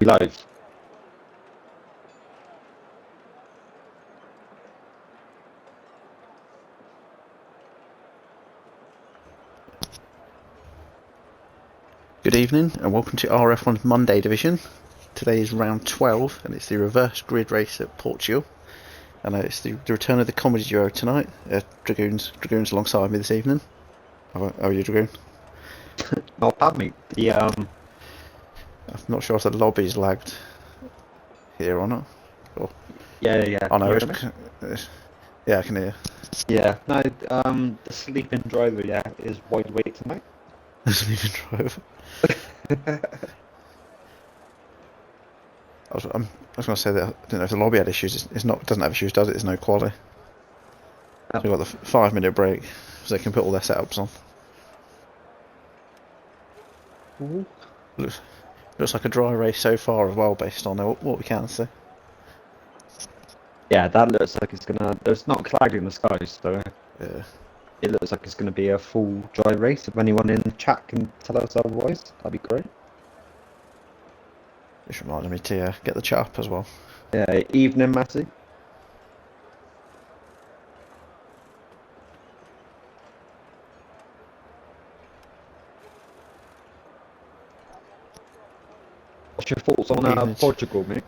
we live? Good evening and welcome to RRF1's Monday division. Today is round 12 and it's the reverse grid race at Portugal. And it's the return of the comedy duo tonight. Dragoon's alongside me this evening. How are you, Dragoon? Not bad, mate. I'm not sure if the lobby's lagged here or not. Or... Yeah. Oh no, yeah, I can hear. Yeah, no, the sleeping driver, is wide awake tonight. Sleeping driver. I was going to say that I didn't know if the lobby had issues. It doesn't have issues, does it? There's no quality. So we've got the 5-minute break, so they can put all their setups on. Ooh. Looks like a dry race so far as well, based on what we can see. Yeah, that looks like it's gonna. There's not cloud in the sky, so Yeah. it looks like it's gonna be a full dry race. If anyone in the chat can tell us otherwise, that'd be great. Just reminded me to get the chat up as well. Yeah, evening, Matty. What's your thoughts on Portugal, mate?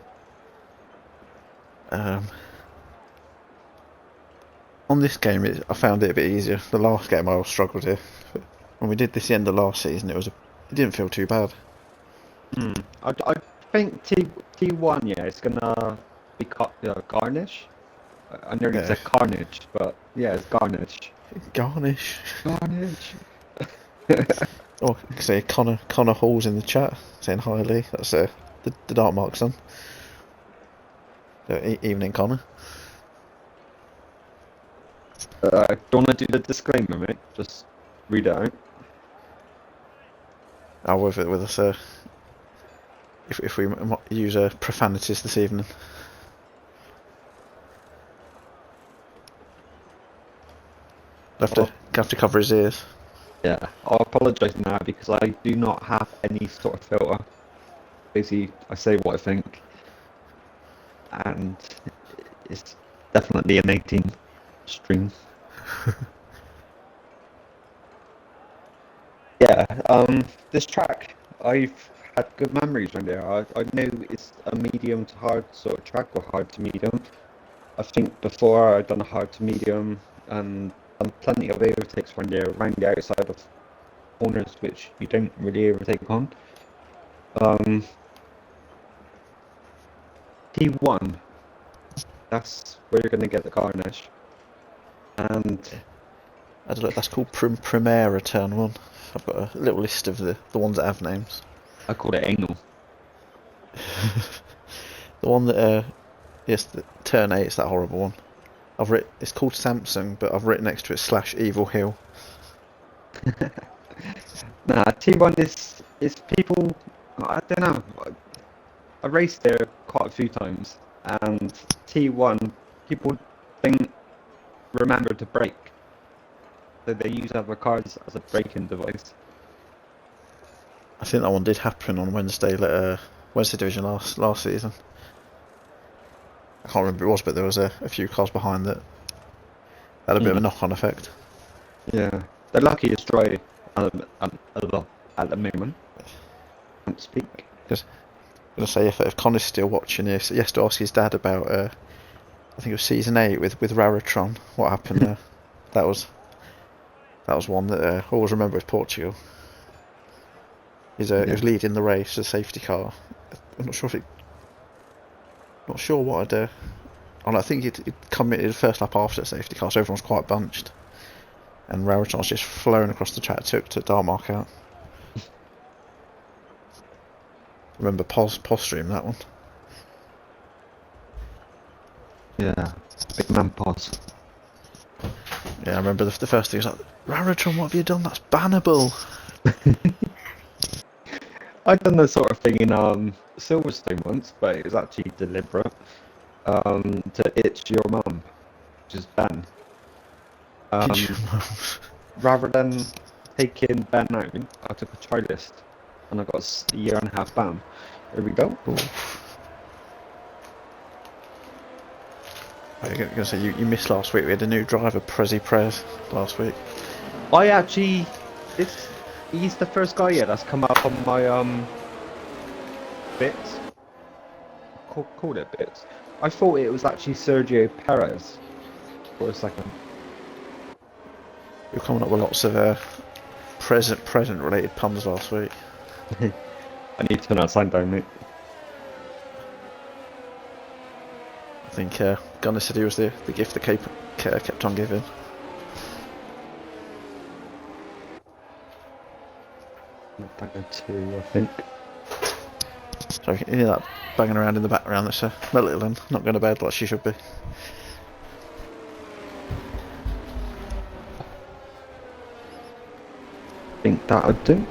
On this game, I found it a bit easier. The last game I struggled here. When we did this the end of last season, it didn't feel too bad. I think T1, it's gonna be Garnish. I nearly said Carnage, but yeah, it's Garnish. Garnish. Oh, say Connor Hall's in the chat saying hi, Lee. That's the Dark Mark son. Evening, Connor. Do you want to do the disclaimer, mate? Just read it out. I'll with us. If we use profanities this evening. Have to cover his ears. Yeah, I'll apologise now because I do not have any sort of filter. Basically, I say what I think, and it's definitely an 18 stream. Yeah, this track, I've had good memories around there. I know it's a medium to hard sort of track, or hard to medium. I think before I'd done a hard to medium and done plenty of overtakes around there, around the outside of corners, which you don't really overtake on. T1, that's where you're going to get the Garnish. And I don't know, that's called Primera Turn 1. I've got a little list of the ones that have names. I call it anal. The one that, the Turn 8 is that horrible one. It's called Samsung, but I've written next to it /Evil Hill. Nah, T1 is people, I don't know. I raced there quite a few times, and T1, people don't remember to brake. So they use other cars as a braking device. I think that one did happen on Wednesday division last season. I can't remember who it was, but there was a few cars behind that had a bit of a knock-on effect. Yeah, they're lucky it's dry at the moment. Can't speak. Just gonna say, if Connor's still watching this, he has to ask his dad about I think it was season 8 with Raritron. What happened there? That was one that I always remember with Portugal. He was leading the race, a safety car. I'm not sure what I'd. I think it committed the first lap after the safety car, so everyone's quite bunched. And Raritron's just flown across the track, took Dark Mark out. Remember Pos stream that one? Yeah, big man Pos. Yeah, I remember the first thing was like, Raritron, what have you done? That's bannable. I'd done the sort of thing in Silverstone once, but it was actually deliberate. To itch your mum, which is Ben. Rather than taking Ben out, I took a try list. and I got a year and a half ban. Here we go. Ooh. I was going to say, you missed last week. We had a new driver, Prez last week. I actually, he's the first guy yet that's come up on my bits. Called it bits. I thought it was actually Sergio Perez for a second. We were coming up with lots of present related puns last week. I need to turn that sign down, mate. I think Gunnar said he was the gift that kept on giving. Banger 2, I think. So you hear that banging around in the background. That's my little one, not going to bed like she should be. I think that would do.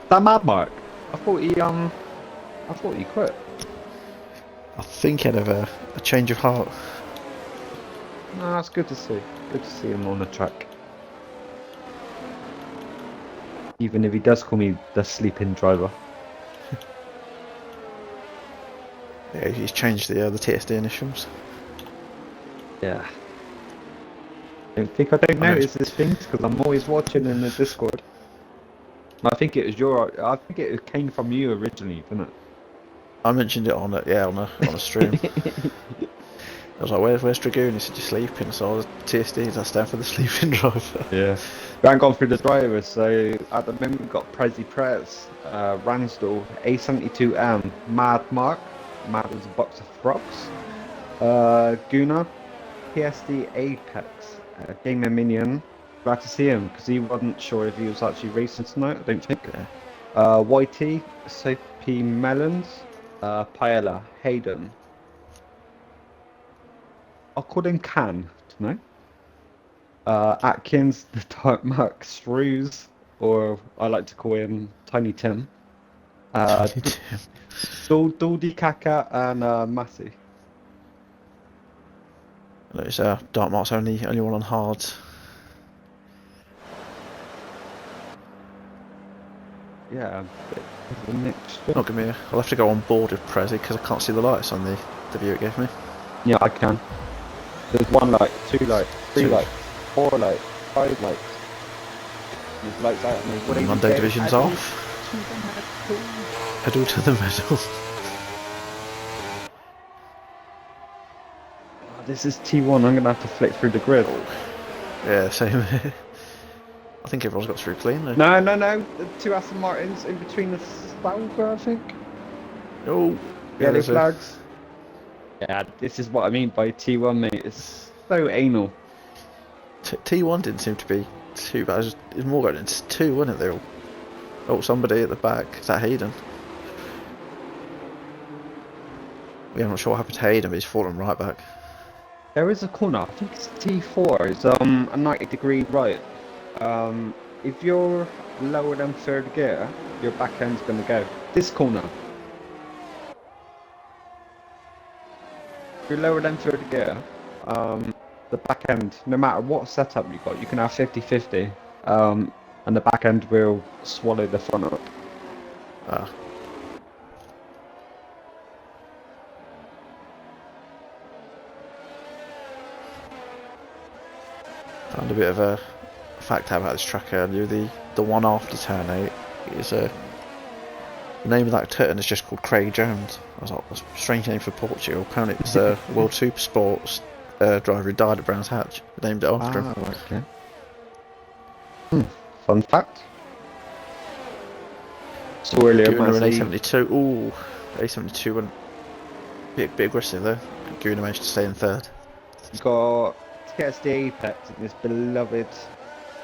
That Mad Mark. I thought he quit. I think he'd have a change of heart. No, that's good to see. Good to see him on the track. Even if he does call me the sleeping driver. Yeah, he's changed the TSD initials. Yeah. I think I don't notice these things because I'm always watching in the Discord. I think it was I think it came from you originally, didn't it? I mentioned it on a stream. I was like, "Where's Dragoon?" He said, "You're sleeping." So I was TSD. That's down for the sleeping driver. Yeah. We haven't gone through the drivers, so at the moment we've got Prez, Ransdell, A72M, Mad Mark, Mad as a box of frogs, Guna, PSD Apex, Gamer Minion. Glad to see him because he wasn't sure if he was actually racing tonight. I don't think. YT, Soapy Melons, Paella, Hayden. I'll call him Can tonight. Atkins, the Dark Mark, Shrews, or I like to call him Tiny Tim. Daldi Kaka and Massey. It's Dark Mark's only one on hards. Yeah, the mixture. Not gonna be. I'll have to go on board with Prezi because I can't see the lights on the view it gave me. Yeah, I can. There's 1 light, 2 light, 3 lights, 4 lights, 5 lights. There's lights out and there's Monday division's off. Pedal to the metal. This is T1, I'm gonna have to flick through the grid. Yeah, same. I think everyone's got through clean though. No. The 2 Aston Martins in between the Sauber, I think. Oh, yeah, the flags. Yeah, this is what I mean by T1, mate. It's so anal. T1 didn't seem to be too bad. It's more going into 2, wasn't it? They all. Oh, somebody at the back. Is that Hayden? Yeah, I'm not sure what happened to Hayden, but he's fallen right back. There is a corner. I think it's T4. It's a 90-degree right. If you're lower than 3rd gear, your back end's gonna go. This corner. If you're lower than 3rd gear, the back end, no matter what setup you got, you can have 50-50, and the back end will swallow the front up. Ah. Found a bit of a fact out about this track earlier. The one after turn 8 is the name of that turn is just called Craig Jones. I was like, that's a strange name for Portugal. Apparently it's a World Super Sports driver who died at Brands Hatch. They named it after him. Okay. Fun fact. So earlier, Guna in A72. Ooh, A72 went bit aggressive there. Guna managed to stay in 3rd. You got TSD Apex in this beloved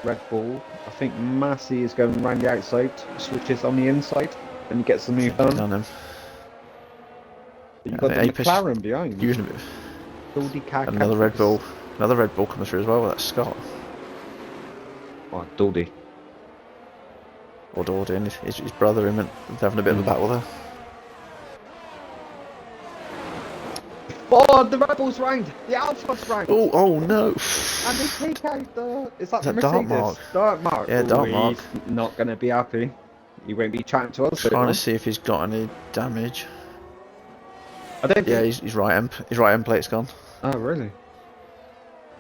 Red Bull. I think Massey is going around the outside, switches on the inside, and he gets the move done. Him. You've got the McLaren behind. Using a bit. Another Red Bull coming through as well. That's Scott. Oh, Daldy. Or Daldy and his brother. Him and they're having a bit of a battle there. Oh, the Red Bull's round. The Alpha's round. Oh no. And they take out the. Is that the Dark Mercedes? Mark? Dark Mark. Yeah, Dark Mark. He's not going to be happy. He won't be chatting to us. Trying to see if he's got any damage. I don't Yeah, think... his right end plate's gone. Oh, really?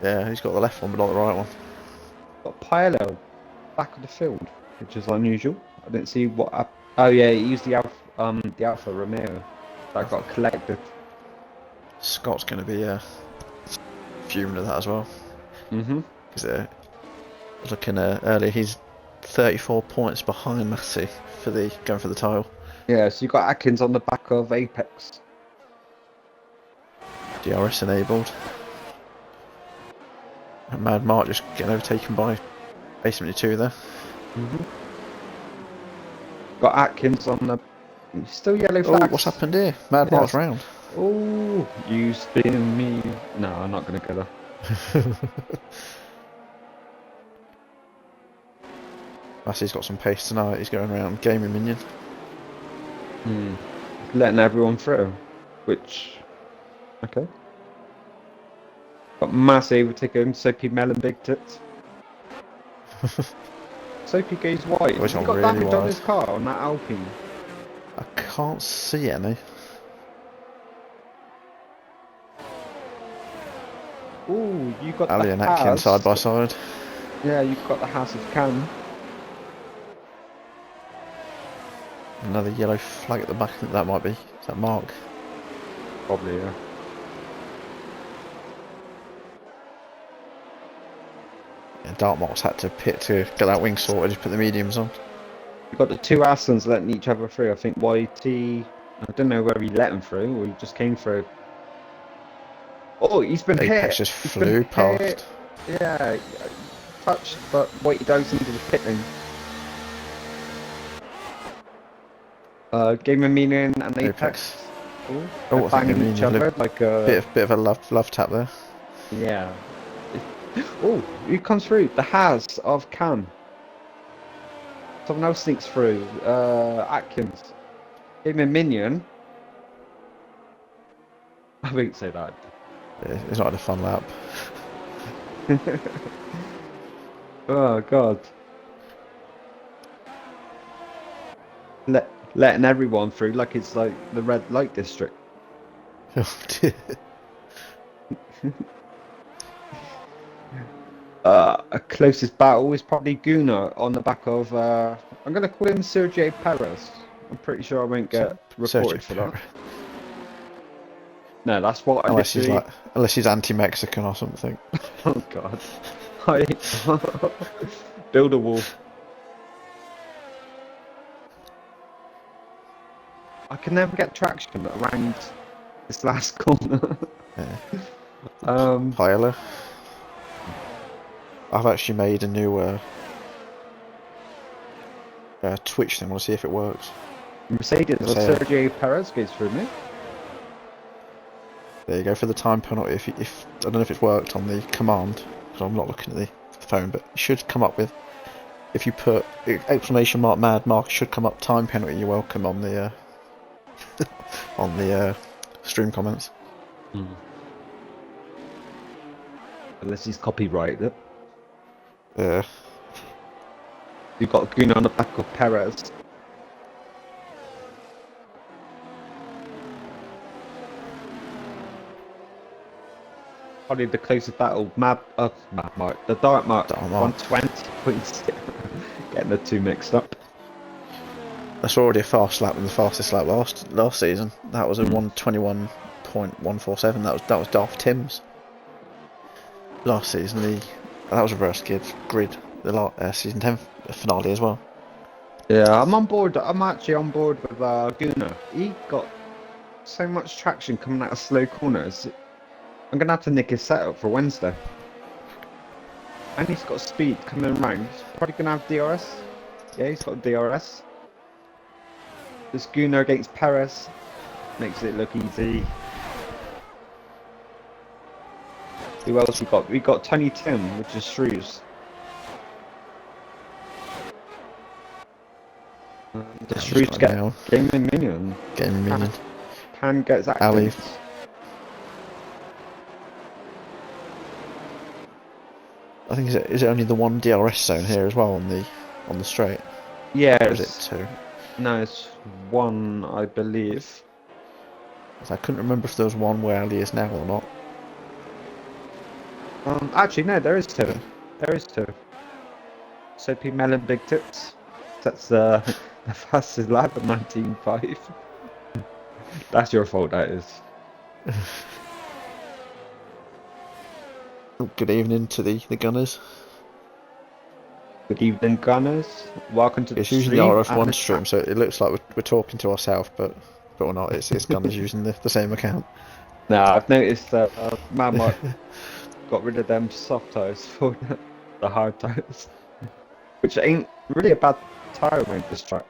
Yeah, he's got the left one, but not the right one. Got Paolo back of the field, which is unusual. I didn't see what... Oh, yeah, he used the Alfa Romeo. That got collected. Scott's going to be fuming at that as well. Mm-hmm. Because looking earlier, he's 34 points behind Matty for going for the title. Yeah, so you got Atkins on the back of Apex. DRS enabled. And Mad Mark just getting overtaken by basically 2 there. Mm-hmm. Got Atkins on the... Still yellow flags. Oh, what's happened here? Mad Mark's round. Oh, you spin me. No, I'm not going to get her. Massey's got some pace tonight. He's going around gaming minion. Letting everyone through. Which... Okay. Got Massey overtaken Soapy Melon Big Tits. Soapy goes wide. Oh, he's He gone got really damage on wide. his car on that Alpine. I can't see any. Ooh, you got Ali the and Atkins house. side by side. Yeah, you've got the House of Cam. Another yellow flag at the back. I think that might be. Is that Mark? Probably, yeah. Yeah, Dartmoor's had to pit to get that wing sorted. Just put the mediums on. You've got the 2 Astons letting each other through. I think YT... I don't know whether he let him through or he just came through. Oh, he's been Apex hit. just flew past. Yeah, touched, but Whitey goes into the pit lane. Game of Meaning and Apex. Oh, I think banging each other look, like a... bit of a love tap there. Yeah. Oh, who comes through? The Has of Cam. Someone else sneaks through. Atkins. Game of Minion. I won't say that. Yeah, it's not had a fun lap. Oh god. Letting everyone through like it's like the red light district. Oh dear. A closest battle is probably Guna on the back of I'm gonna call him Sergio Perez. I'm pretty sure I won't get reported for that. No, that's what I literally... Unless he's anti-Mexican or something. Oh god. Build a wall. I can never get traction around this last corner. Yeah. Pilot. I've actually made a new Twitch thing. I want to see if it works. Mercedes or Sergio Perez goes through me. There you go for the time penalty. If I don't know if it's worked on the command because I'm not looking at the phone, but it should come up with, if you put exclamation mark Mad Mark, it should come up time penalty. You're welcome on the on the stream comments. Unless he's copyrighted it. Yeah. You've got Guna on the back of Perez. Probably the closest battle. Mad Mark. The Dark Mark. 120.6. Getting the 2 mixed up. That's already a fast lap than the fastest lap last season. That was a 121.147. That was Darth Tim's last season. That was reverse grid. The season 10 finale as well. Yeah, I'm on board. I'm actually on board with Guna. He got so much traction coming out of slow corners. I'm gonna have to nick his setup for Wednesday. And he's got speed coming around. He's probably gonna have DRS. Yeah, he's got DRS. This Guna against Perez makes it look easy. Who else we got? We got Tony Tim, which is Shrews. The Shrews get Game and Minion. Game and Minion. Can get Zach. Ali. I think is it only the one DRS zone here as well on the straight? Yeah, Or is it 2? no, it's 1, I believe. I couldn't remember if there was one where Ali is now or not. Actually, no, there is 2. Yeah. There is 2. Soapy Melon Big Tits. That's the fastest lap at 19.5. That's your fault, that is. Oh, good evening to the Gunners. Good evening, Gunners. Welcome to the It's using the stream and RRF1 the stream, chat. so it looks like we're talking to ourselves, but we're not. It's Gunners using the same account. Now, I've noticed that Man Mark got rid of them soft tires for the hard tires, which ain't really a bad tire mate this track.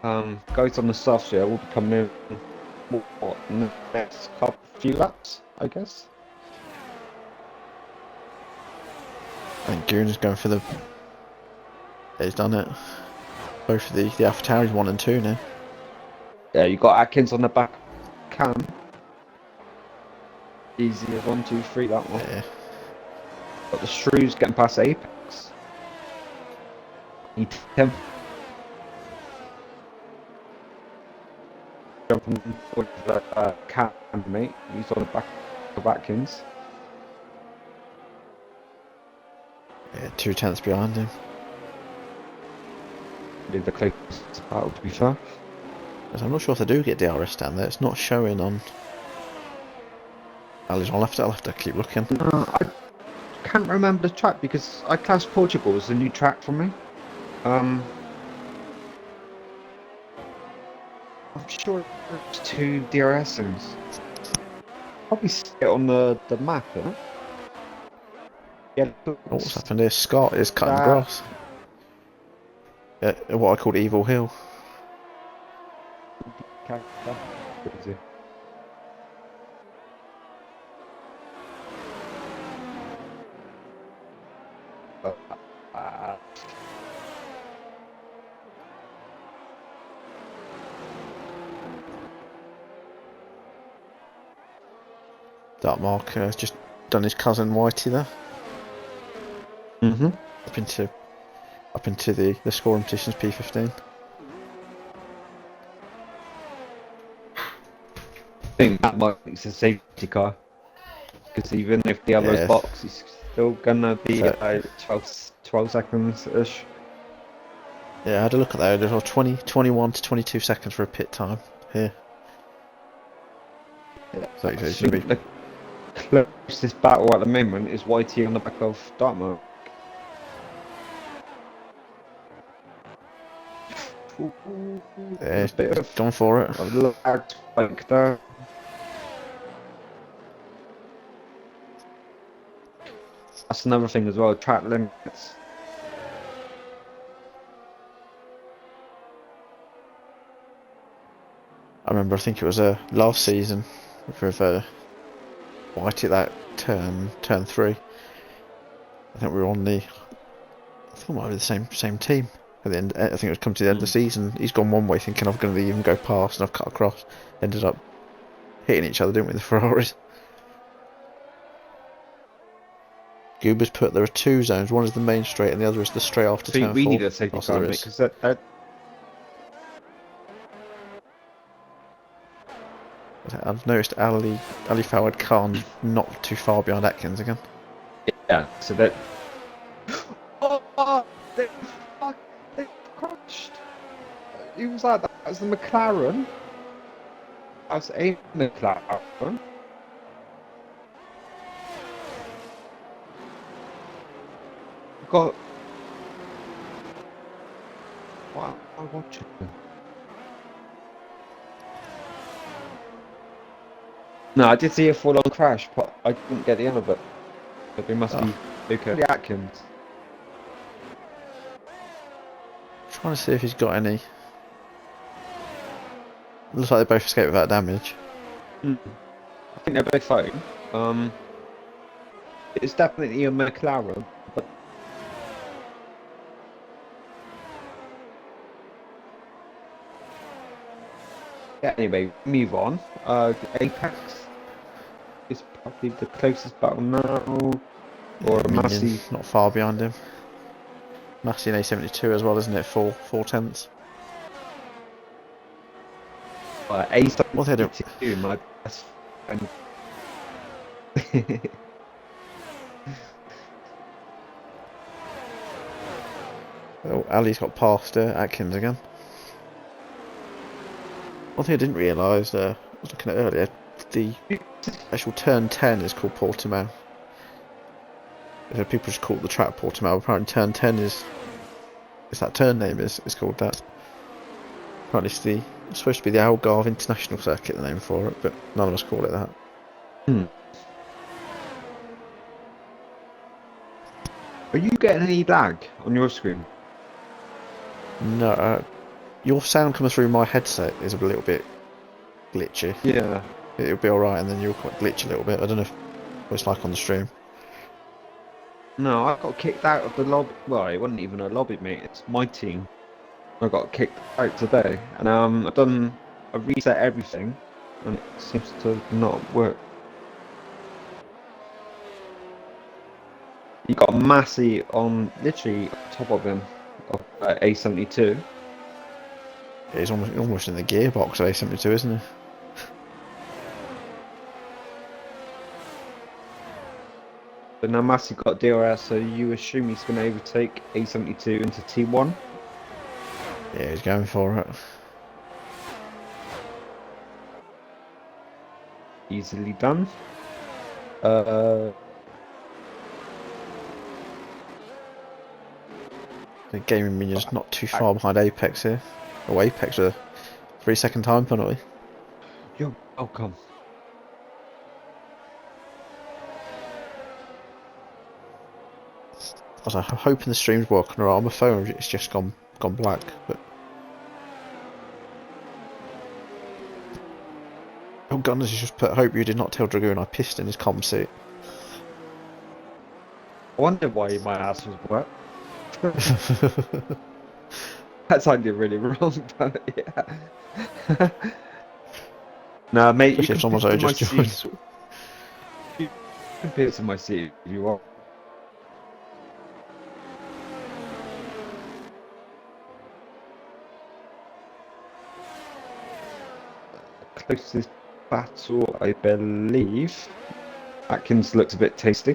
Guys on the soft share will be coming in what, in the next few laps, I guess. I think Goon is going for the. He's done it. Both of the AlphaTauris 1 and 2 now. Yeah, you got Atkins on the back cam. Easy as 1, 2, 3, that one. Yeah. Got the Shrews getting past Apex. Need him. Jumping forward to the cam, mate. He's on the back of Atkins. Yeah, 2/10 behind him. Did the closest battle, to be fair. I'm not sure if they do get DRS down there. It's not showing on. I'll have to keep looking. I can't remember the track because I classed Portugal as a new track for me. I'm sure there's 2 DRS zones. Probably see it on the map, huh? Yeah. Oh, what's happened here? Scott is cutting the grass. Yeah, what I called Evil Hill. Crazy. Dark Mark has just done his cousin Whitey there. Mm-hmm. Up into the scoring positions P15. I think that Mike's a safety car. Because even if the other's Yeah. box, he's still gonna be So, 12 seconds-ish. yeah, I had a look at that. There's 21 to 22 seconds for a pit time here. Yeah, So I it's going to think be. the closest battle at the moment is Whitey on the back of Dartmouth. Yeah, A bit of gone for it. a lag spike there. That's another thing as well, track limits. I remember, I think it was last season with Whitey at that turn 3. I think we were on the. I think it might be the same team. At the end, I think it was come to the end of the season. He's gone one way, thinking I'm going to even go past, and I've cut across. Ended up hitting each other, didn't we, the Ferraris? Goober's put there are 2 zones. One is the main straight, and the other is the straight after So turn 4. we need a safety car, mate, because that I've noticed Ali Fawad Khan not too far behind Atkins again. yeah. So that. Oh, they crashed. Who was that? That was the McLaren. That was a McLaren. Got. What am I watching? No, I did see a full-on crash, but I didn't get the end of it. But it must be okay. Atkins. Trying to see if he's got any. Looks like they both escaped without damage. I think they're both fine. It's definitely a McLaren, but yeah, anyway, move on. Apex is probably the closest battle now, or Yeah, a Minion, massive. not far behind him. Massey in A72 as well, isn't it? Four tenths. What they do? A72, my best friend. Oh, Ali's got past Atkins again. One thing I didn't realise, I was looking at earlier, the actual turn 10 is called Portimao. People just call it the track Portimao. Apparently turn 10 is that turn name is called that. Apparently it's supposed to be the Algarve International Circuit, the name for it, but none of us call it that. Are you getting any lag on your screen? No, your sound coming through my headset is a little bit glitchy. Yeah. It'll be alright, and then you'll quite glitch a little bit. I don't know what it's like on the stream. No, I got kicked out of the lobby. Well, it wasn't even a lobby, mate. It's my team. I got kicked out today, and I reset everything, and it seems to not work. You got Massey on literally top of him, of A72. Yeah, he's almost in the gearbox of A72, isn't he? But now Massey got DRS, so you assume he's going to overtake A72 into T1. Yeah, he's going for it. Easily done. The gaming minion's not too far behind Apex here. Oh, Apex with a 3-second time penalty. You're welcome. I was hoping the stream's working alright on my phone. It's just gone black, but. Oh, Gunners has just put, hope you did not tell Dragoon I pissed in his comm seat. I wonder why my ass was wet. That sounded really wrong, but yeah. Nah, mate, Especially if someone's only just joined. You can piss in my seat if you want. Closest battle, I believe. Atkins looks a bit tasty.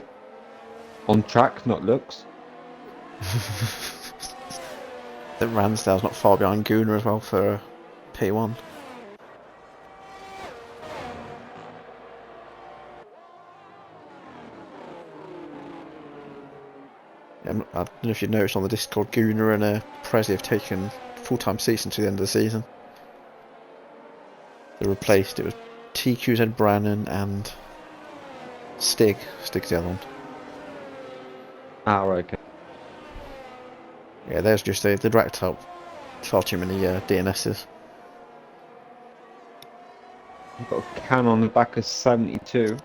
On track, not looks. That Ransdale's not far behind Gooner as well for P1. Yeah, I don't know if you've noticed on the Discord, Gooner and Presley have taken full-time seats until the end of the season. They replaced, it was TQZ Brannan and Stig. Stig's the other one. Ah, right, okay. Yeah, there's just they racked up far too many DNSs. You've got a can on the back of 72.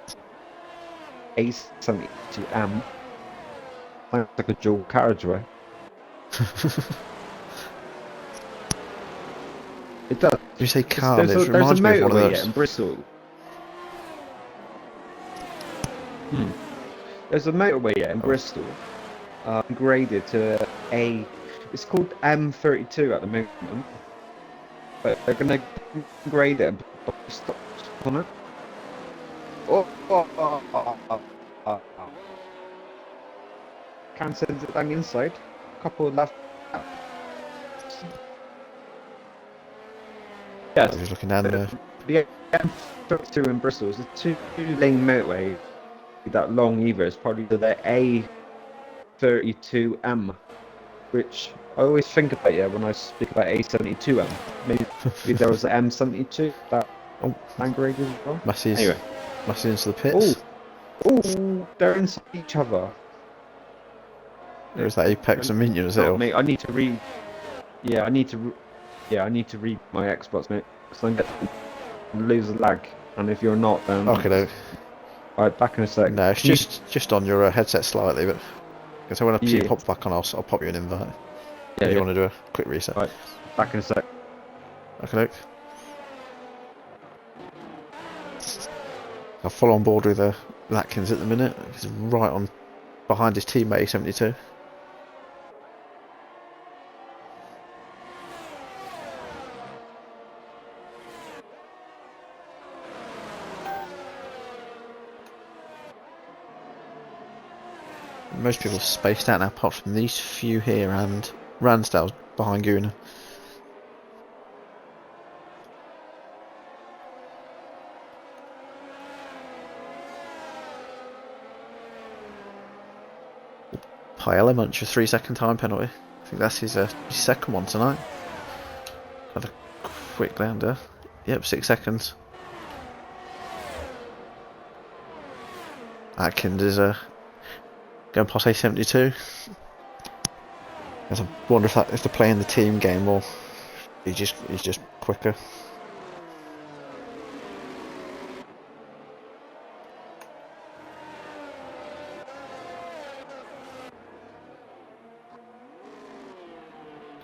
Ace 72M. Sounds like a dual carriageway. It does. You say car, it there's reminds a me of one of motorway those. in Bristol. There's a motorway in Bristol, graded to A. It's called M32 at the moment, but they're gonna grade it and put stops on it. Oh. Can send it down inside. Couple left. I was just looking down there. The M32 in Bristol is a two-lane motorway. That long either. It's probably the A32M, which I always think about when I speak about A72M. Maybe there was the M72 that downgraded as well. Massey's into the pits. Oh, they're inside each other. There's that Apex and Minion, is it? Oh, mate, I need to read. Yeah, I need to read my Xbox, mate, because I'm going to lose the lag. And if you're not, then Okay, no. Alright, back in a sec. No, it's just on your headset slightly, but because when I see it pop back on, I'll pop you an invite. Yeah, if you want to do a quick reset. Right, back in a sec. Okay, look. I'll follow on board with Atkins at the minute. He's right on behind his teammate 72. most people are spaced out now, apart from these few here and Ransdale's behind Guna. Paella Munch, a 3-second time penalty. I think that's his second one tonight. Have a quick glounder. Yep, 6 seconds. Atkins is going past A72. I wonder if they're playing the team game or he's just quicker.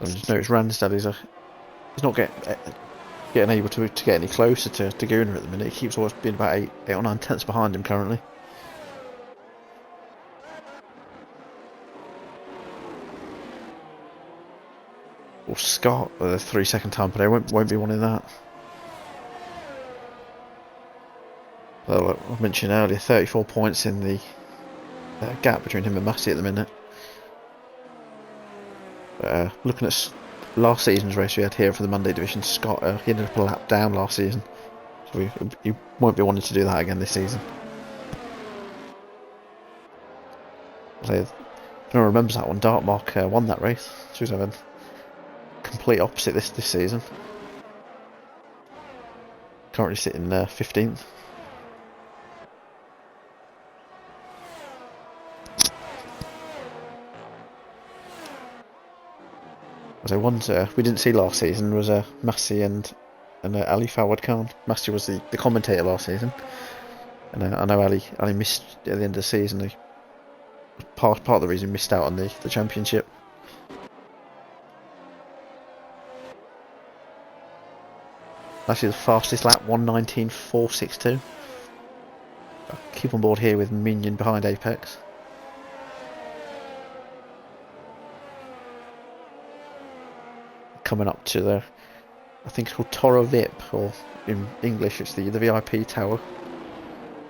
I just noticed Randstad he's not getting able to get any closer to Guna at the minute. He keeps always being about 8 or 9 tenths behind him currently. Or Scott with a 3-second time, but I won't be wanting that. Well, like I mentioned earlier, 34 points in the gap between him and Massey at the minute. Looking at last season's race we had here for the Monday division, Scott he ended up a lap down last season, so he won't be wanting to do that again this season. So, if anyone remembers that one, Dartmark won that race. She was having complete opposite this season. Currently sitting 15th. So ones we didn't see last season was Massey and Ali Fawad Khan. Massey was the commentator last season, and I know Ali missed at the end of the season. Part of the reason he missed out on the championship. Actually, the fastest lap 1:19.462. I'll keep on board here with Minion behind Apex. Coming up to the, I think it's called Toro VIP, or in English it's the VIP tower.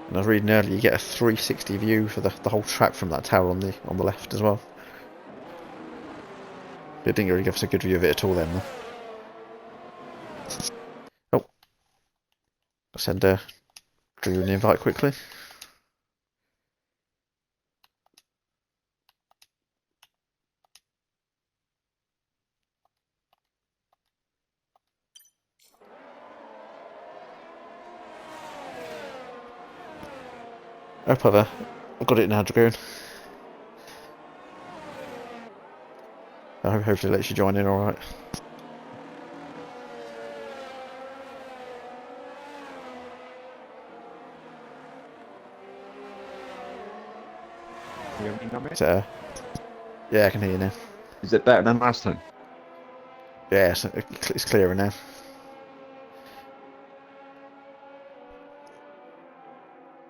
And I was reading earlier, you get a 360 view for the whole track from that tower on the left as well. It didn't really give us a good view of it at all then, though. Oh, I'll send Drew an invite quickly. I've got it now, Dragoon. Hopefully it lets you join in alright. Can you hear me now, mate? Yeah, I can hear you now. Is it better than last time? Yeah, it's clearer now.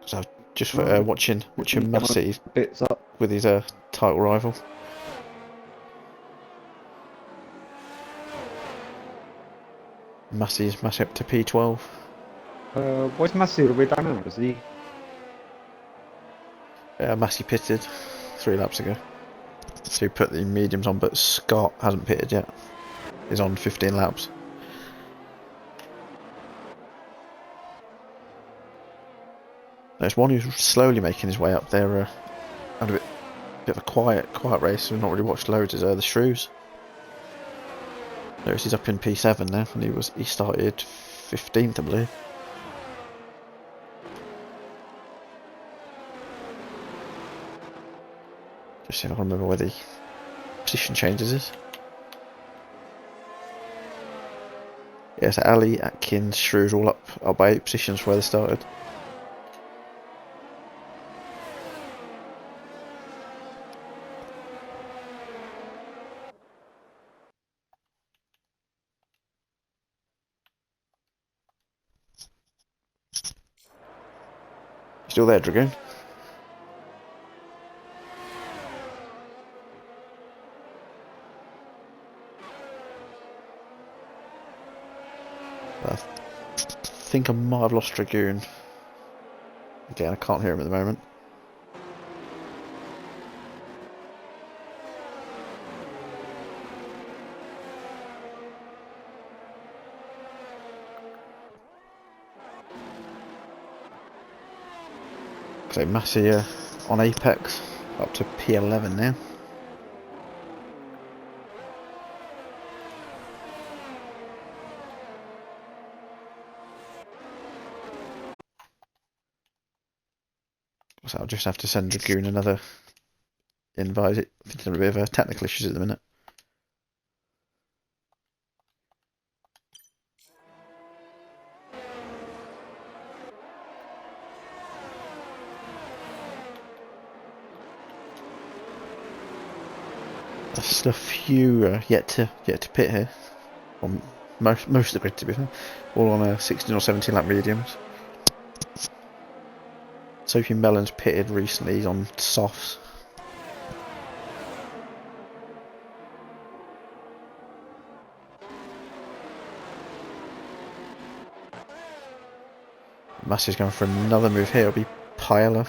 So just for watching Massey bits up with his title rival. Massey's up to P12. Where's Massey all the way down now? Is he? Massey pitted 3 laps ago. So he put the mediums on, but Scott hasn't pitted yet. He's on 15 laps. There's one who's slowly making his way up there. Had a bit of a quiet race. We've not really watched loads. Is the Shrews. Notice he's up in P7 now, and he started 15th, I believe. Just see if I can remember where the position changes is. Yeah, so Ali, Atkins, Shrews all up by 8 positions where they started. Still there, Dragoon? I think I might have lost Dragoon. Again, I can't hear him at the moment. So Massey on Apex, up to P11 now. So I'll just have to send Dragoon another invite. I think there's a bit of technical issues at the minute. There's still a few yet to pit here. On most of the grid, to be fair, all on 16 or 17 lap mediums. Sophie Mellon's pitted recently. He's on softs. Massey's going for another move here. It'll be Paella.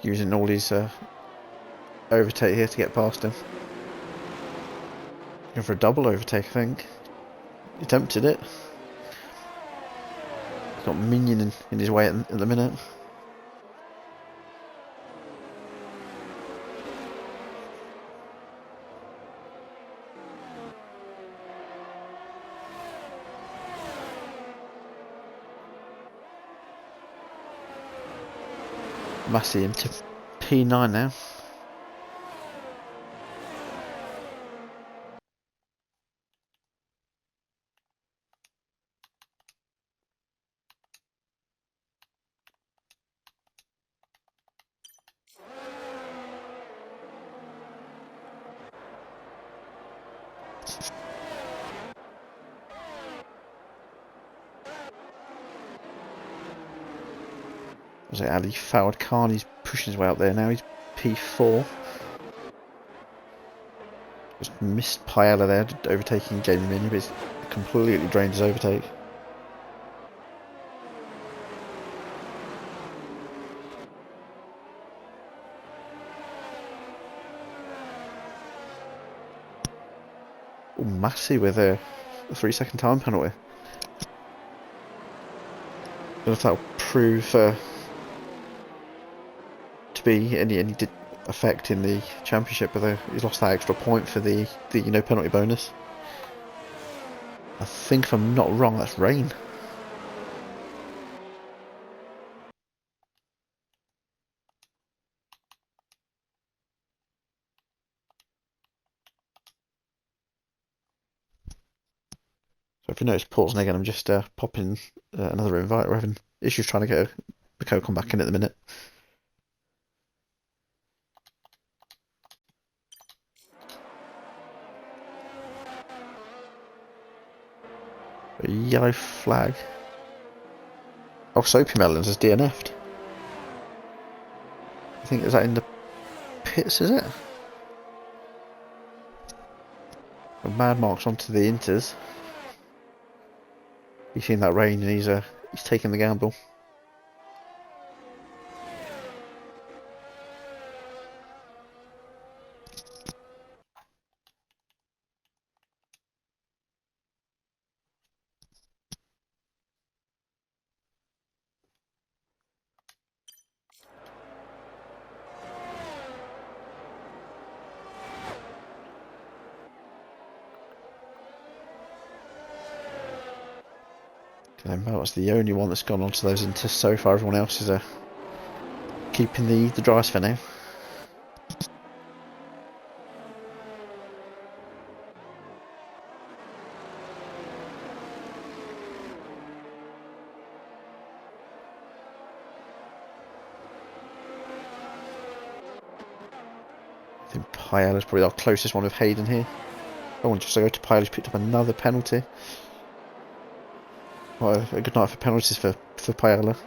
Using all his overtake here to get past him. Going for a double overtake, I think. He attempted it. He's got Minion in his way at the minute. Massey into P9 now. Was it Ali Fawad Khan? He's pushing his way up there now. He's P4. Just missed Paella there, overtaking Jamie Minion, but he's completely drained his overtake. Ooh, Massey with a 3-second time penalty. I don't know if that'll prove to be any effect in the championship, but he's lost that extra point for the penalty bonus. I think if I'm not wrong, that's rain. So if you notice pausing again, I'm just popping another invite. We're having issues trying to get the code come back in at the minute. A yellow flag. Oh, Soapy Melons has DNF'd. I think, is that in the pits, is it? Mad Mark's onto the Inters. He's seen that rain and he's taking the gamble. Melt's the only one that's gone onto those Inters so far. Everyone else is keeping the dries for now. I think Paella's probably our closest one with Hayden here. Oh, and just to go to Paella's picked up another penalty. Well, a good night for penalties for Paella.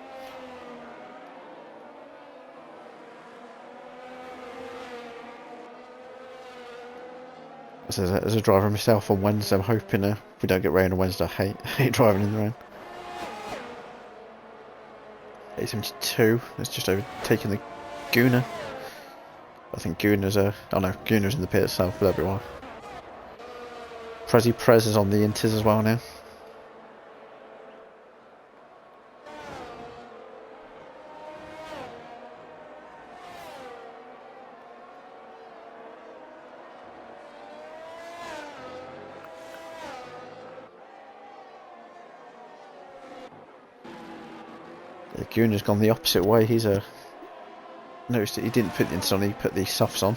As a driver myself on Wednesday, I'm hoping we don't get rain on Wednesday. I hate driving in the rain. 872. It's just overtaken the Gooner. I think Gooner's Gooner's in the pit itself, but that'll be why. Prez is on the Inters as well now. Yeah, Gooner's gone the opposite way. He's noticed that he didn't put the Inters on, he put the softs on.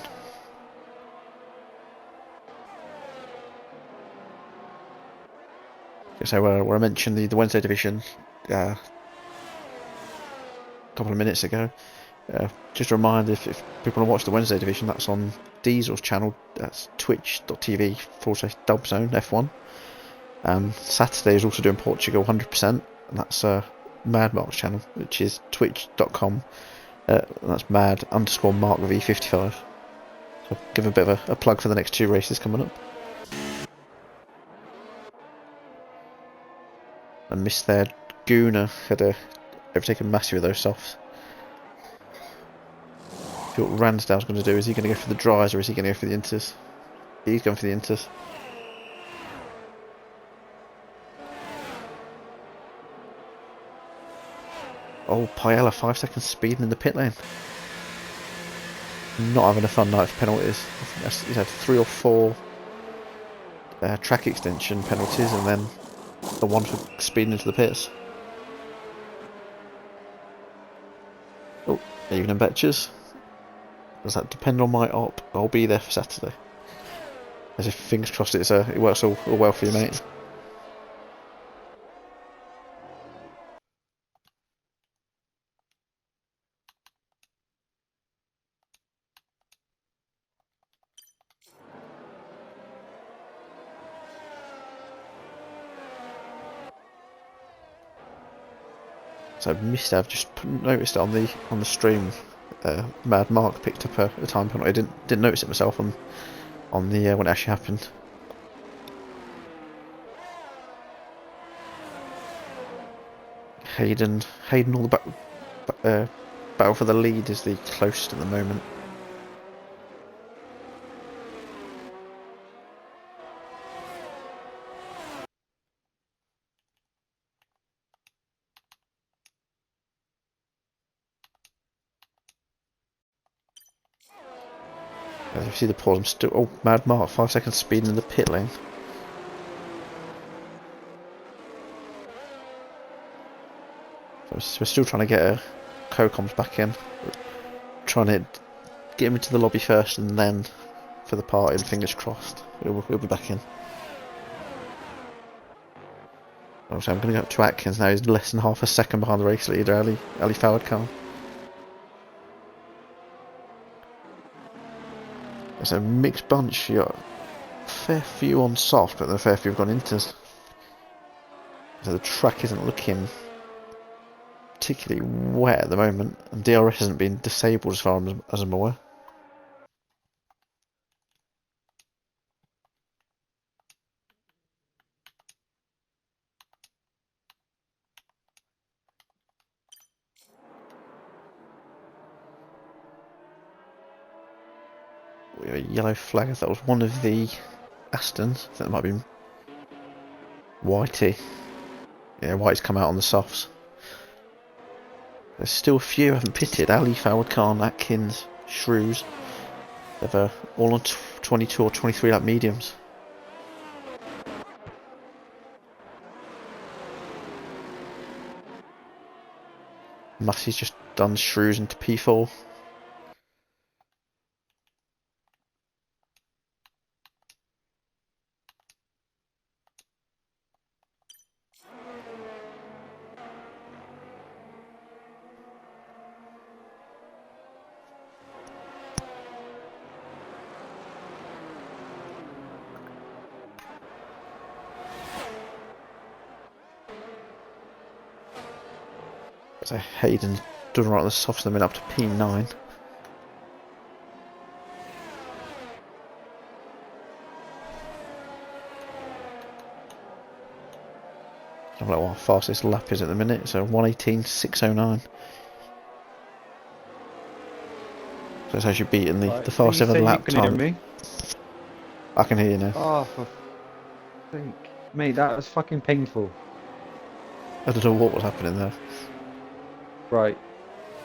So where I mentioned the Wednesday division a couple of minutes ago, just a reminder, if people want to watch the Wednesday division, that's on Diesel's channel. That's twitch.tv/Dubzone F1. And Saturday is also doing Portugal 100%, and that's Mad Mark's channel, which is twitch.com. That's mad_Mark with E55. So give a bit of a plug for the next 2 races coming up. I missed there. Gooner had overtaken massive of those softs. See what Ransdale's going to do. Is he going to go for the dries or is he going to go for the Inters? He's going for the Inters. Oh, Paella, 5 seconds speeding in the pit lane. Not having a fun night for penalties. I think he's had 3 or 4 track extension penalties and then the one for speeding into the pits. Oh, evening betches. Does that depend on my op? I'll be there for Saturday. As if fingers crossed it works all well for you, mate. So I've just noticed it on the stream. Mad Mark picked up a time penalty. I didn't notice it myself on the when it actually happened. Hayden, all the battle for the lead is the closest at the moment. As you see the pause, I'm still... Oh, Mad Mark, 5 seconds speeding in the pit lane. So we're still trying to get co-coms back in. Trying to get him into the lobby first and then for the party, and fingers crossed, we'll be back in. So I'm going to go up to Atkins now. He's less than half a second behind the race leader, Ali Fawad. It's a mixed bunch. You got a fair few on soft, but then a fair few have gone inters. So the track isn't looking particularly wet at the moment, and DRS hasn't been disabled as far as I'm aware. We have a yellow flag. That was one of the Astons. I think that might have been Whitey. Yeah, White's come out on the softs. There's still a few who haven't pitted. Ali, Fawad Khan, Atkins, Shrews. They're all on 22 or 23 lap mediums. Massey's just done Shrews into P4. So Hayden's done right on the softs and then up to P9. I don't know what our fastest lap is at the minute. So 1:18.609. So it's actually beating the Right, fastest you ever say you lap can hear time. me? I can hear you now. Oh, for sake. Mate, that was fucking painful. I don't know what was happening there. Right.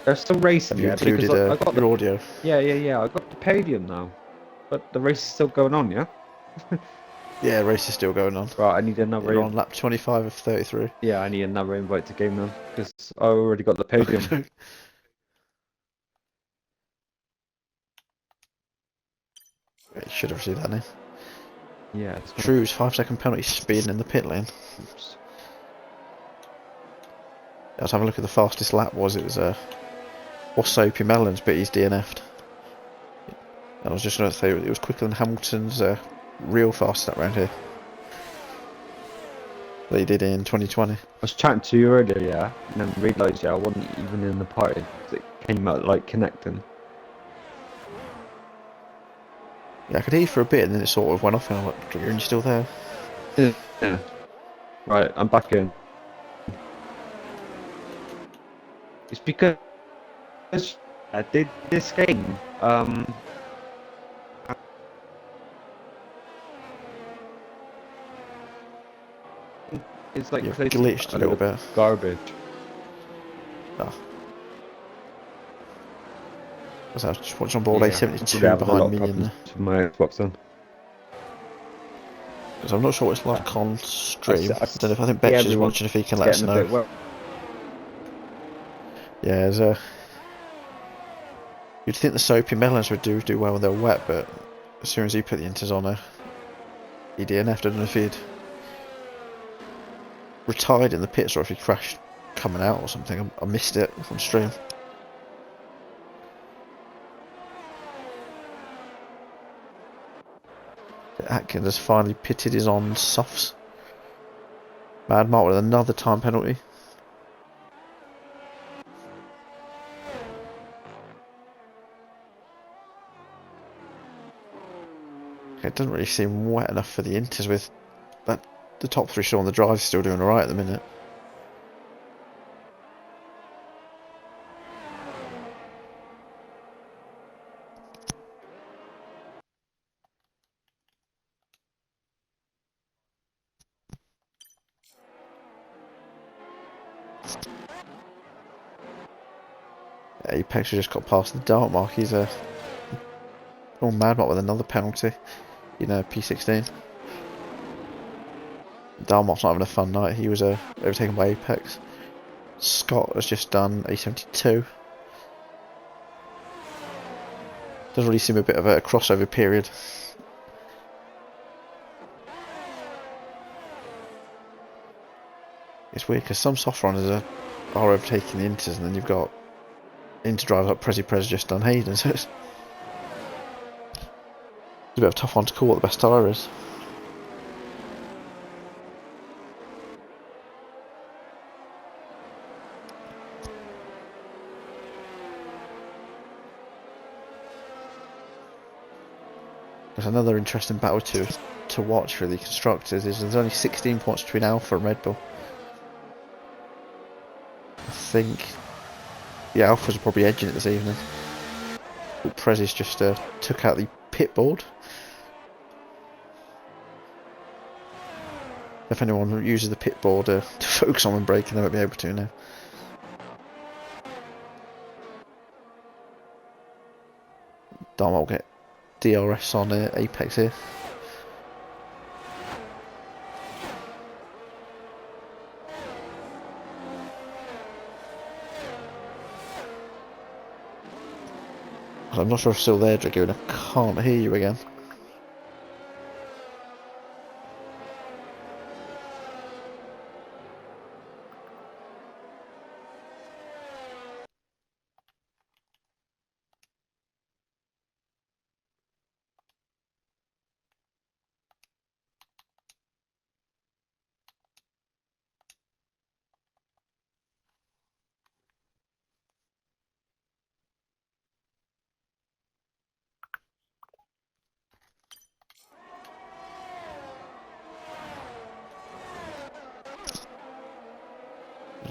They're still racing, Have you yeah? Because included I got your the... audio? Yeah. I got the podium now. But the race is still going on, yeah? Yeah, race is still going on. Right, I need another... You're on lap 25 of 33. Yeah, I need another invite to game then. Because I already got the podium. Okay. You should have received that now. Yeah, it's gonna... Drew's 5-second penalty speeding in the pit lane. Oops. Let's have a look at the fastest lap. Was Soapy Melons, but he's DNF'd. I was just going to say it was quicker than Hamilton's real fast lap round here that he did in 2020. I was chatting to you earlier, yeah? And then realised, yeah, I wasn't even in the party. 'Cause it came out, like, connecting. Yeah, I could hear you for a bit, and then it sort of went off, and I'm like, "You're still there?" Yeah. Right, I'm back in. It's because I did this game. It's like You've close to glitched a a little little bit. garbage. Oh, I was just watching on board Yeah, I'm probably A72 having a lot behind of me, problems with my Xbox then. because I'm not sure what it's like on stream. I don't know if I think See Betch is everyone's watching, if he can let us getting a know. bit well. Yeah, you'd think the Soapy Melons would do well when they're wet, but as soon as he put the inters on, he DNF'd. I don't know if he'd retired in the pits or if he crashed coming out or something. I missed it on stream. Atkins has finally pitted his on softs. Mad Mark with another time penalty. It doesn't really seem wet enough for the inters with that. The top three still on the drive, still doing alright at the minute. Apex has just got past the dart mark. He's Mad Mark with another penalty. P16. Darmot's not having a fun night. He was overtaken by Apex. Scott has just done A72. Does really seem a bit of a crossover period. It's weird because some soft runners are overtaking the inters, and then you've got inter drivers like Prez just done Hayden, so it's a bit of a tough one to call what the best tyre is. There's another interesting battle to watch for the constructors. Is there's only 16 points between Alpha and Red Bull. I think Alphas are probably edging it this evening. Prez's just took out the pit board. If anyone uses the pit board to focus on when braking, they won't be able to now. Dharma will get DRS on Apex here. I'm not sure if I'm still there, Dragoon. I can't hear you again.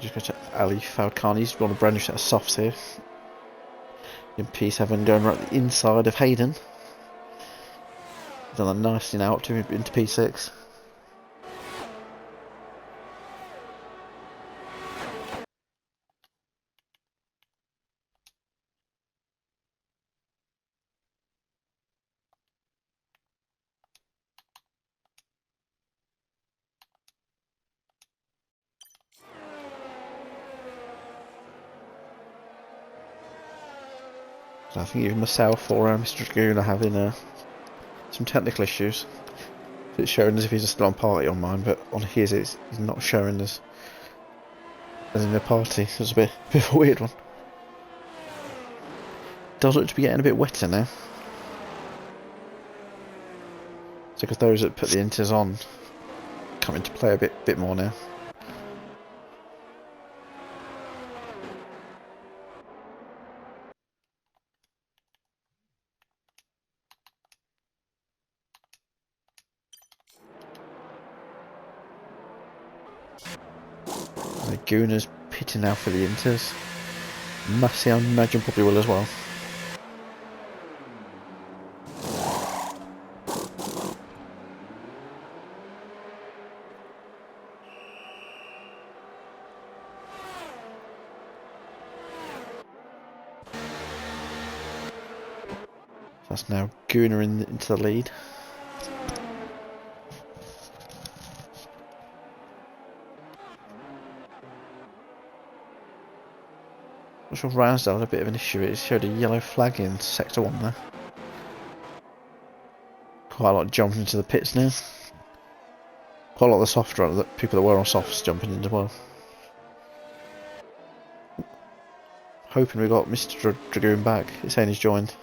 just go to Ali Falcani. He's got a brand new set of softs here. In P7 going right the inside of Hayden. Done that nicely now up to into P6. So I think even myself or Mr. Dragoon are having some technical issues. It's showing as if he's still on party on mine, but on his he's not showing as in the party. It's a bit of a weird one. Does look to be getting a bit wetter now. So because those that put the inters on come into play a bit more now. The Gooner's pitting now for the inters. Massey, I imagine, probably will as well. That's now Gooner into the lead. I'm sure Ransdale had a bit of an issue. It showed a yellow flag in sector 1 there. Quite a lot jumping into the pits now. Quite a lot of the soft runners, people that were on softs jumping in as well. Hoping we got Mr. Dragoon back. It's saying he's joined.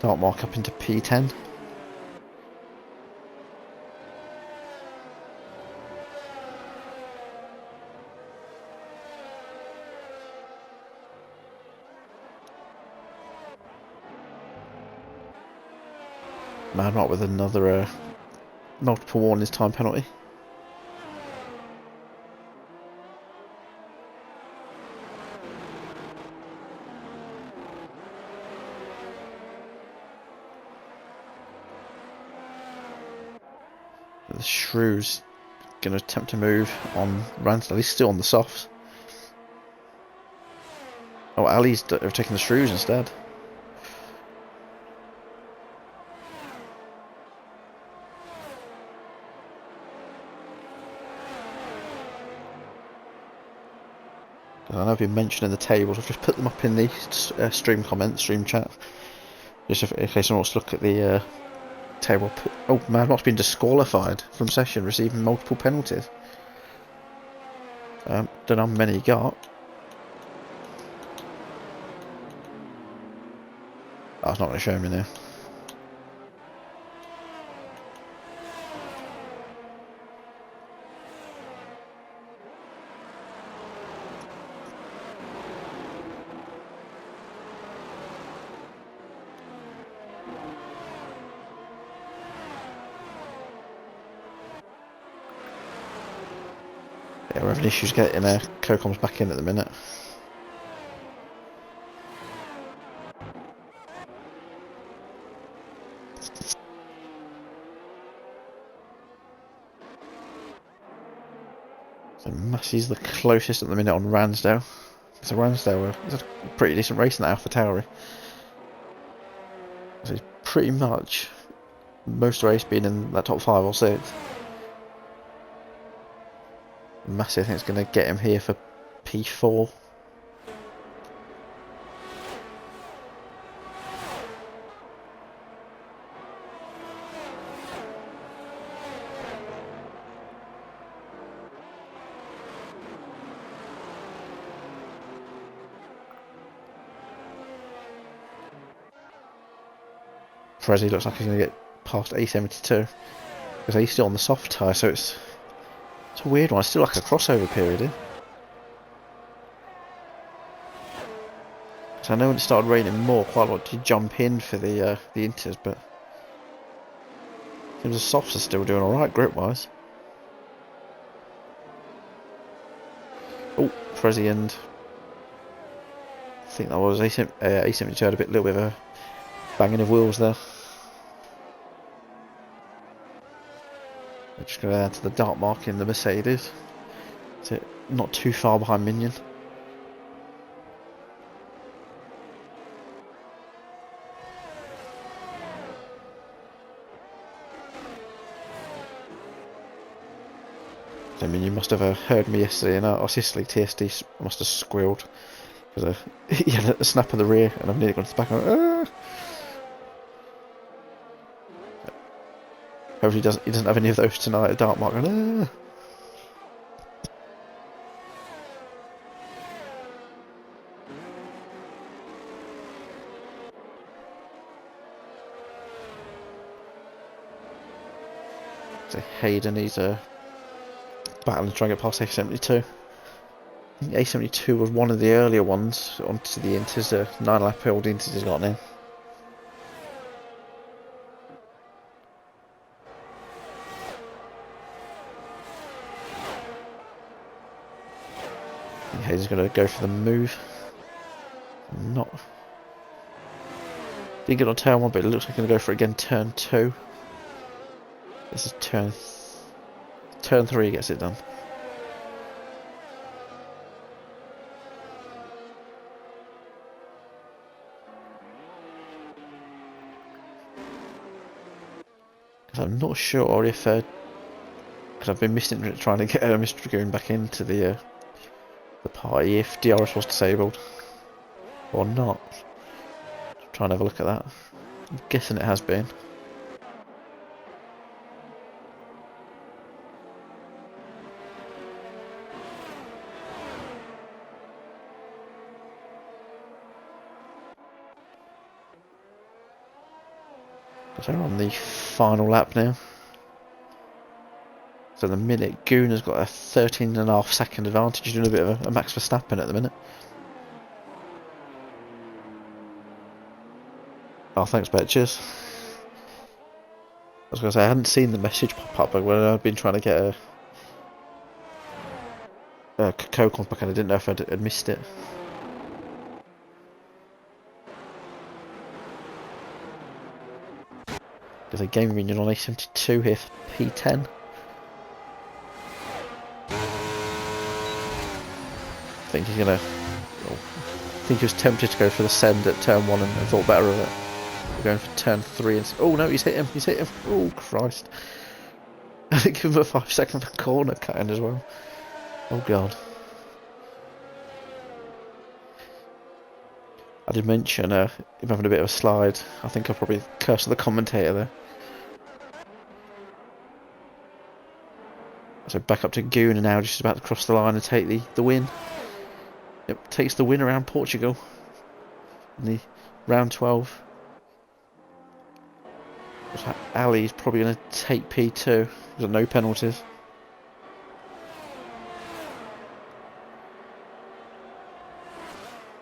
Dark mark up into P10. Man Mark with another multiple warnings time penalty. The Shrew's going to attempt to move on Ransdale. He's still on the softs. Oh, Ali's taking the Shrews instead. I know I've been mentioning the tables. I've just put them up in the stream comments, stream chat, just in case someone wants to look at the table. Oh, Mad Mark's been disqualified from session, receiving multiple penalties. Don't know how many he got. Oh, it's not going to show me now. Yeah, we're having issues getting COCOMs back in at the minute. So Massey's the closest at the minute on Ransdale. So Ransdale is a pretty decent race in that Alpha Tauri. So he's pretty much most race being in that top 5 or 6. Massey, I think, is going to get him here for P4. Frezzy looks like he's going to get past A72 because he's still on the soft tyre, so it's a weird one. It's still like a crossover period, So I know when it started raining more, quite a lot to jump in for the Inters, but seems the softs are still doing alright grip-wise. Oh, Prezi and I think that was A72 had a little bit of a banging of wheels there. We're just going to add to the dark mark in the Mercedes. So not too far behind Minion. I mean, you must have heard me yesterday in our Sicily TSD. I must have squealed because he had a snap of the rear, and I've nearly gone to the back. And hopefully, he doesn't have any of those tonight at Dark Mark. And, So Hayden, he's battling to try and get past A72. I think A72 was one of the earlier ones onto the Inters, 9-lap old Inters he's got now. I think Hayden's going to go for the move. Didn't get on turn 1, but it looks like he's going to go for it again turn 2. This is turn 3 gets it done. I'm not sure if because I've been trying to get Mr. Dragoon back into the party if DRS was disabled or not. Try and have a look at that. I'm guessing it has been. So we're on the final lap now. So the minute Goon has got a 13.5-second advantage, doing a bit of a Max Verstappen at the minute. Oh, thanks, Bet. Cheers. I was going to say, I hadn't seen the message pop up, but when I've been trying to get a Coke back, and I didn't know if I'd missed it. There's a game minion on A72 here for P10. I think he was tempted to go for the send at turn 1 and thought better of it. We're going for turn 3 and oh no, he's hit him! Oh Christ! I think give him a 5-second corner cut in as well. Oh God! I did mention him having a bit of a slide. I think I probably cursed the commentator there. So back up to Goon, and now just about to cross the line and take the win. Yep, takes the win around Portugal in the round 12. Ali's probably going to take P2. There's got no penalties.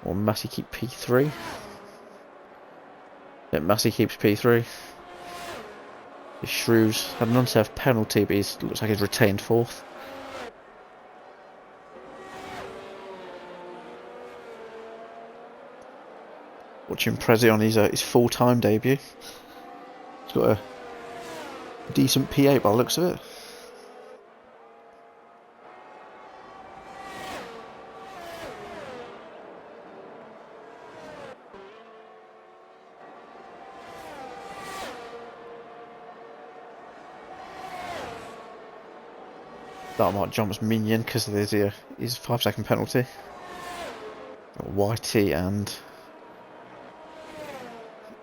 Or Massey keep P3. Yep, Massey keeps P3. Shrews had an unserved penalty, but he looks like he's retained 4th. Watching Prezi on his full-time debut. He's got a decent P8 by the looks of it. That might jump as Minion because there's his 5-second penalty. Whitey and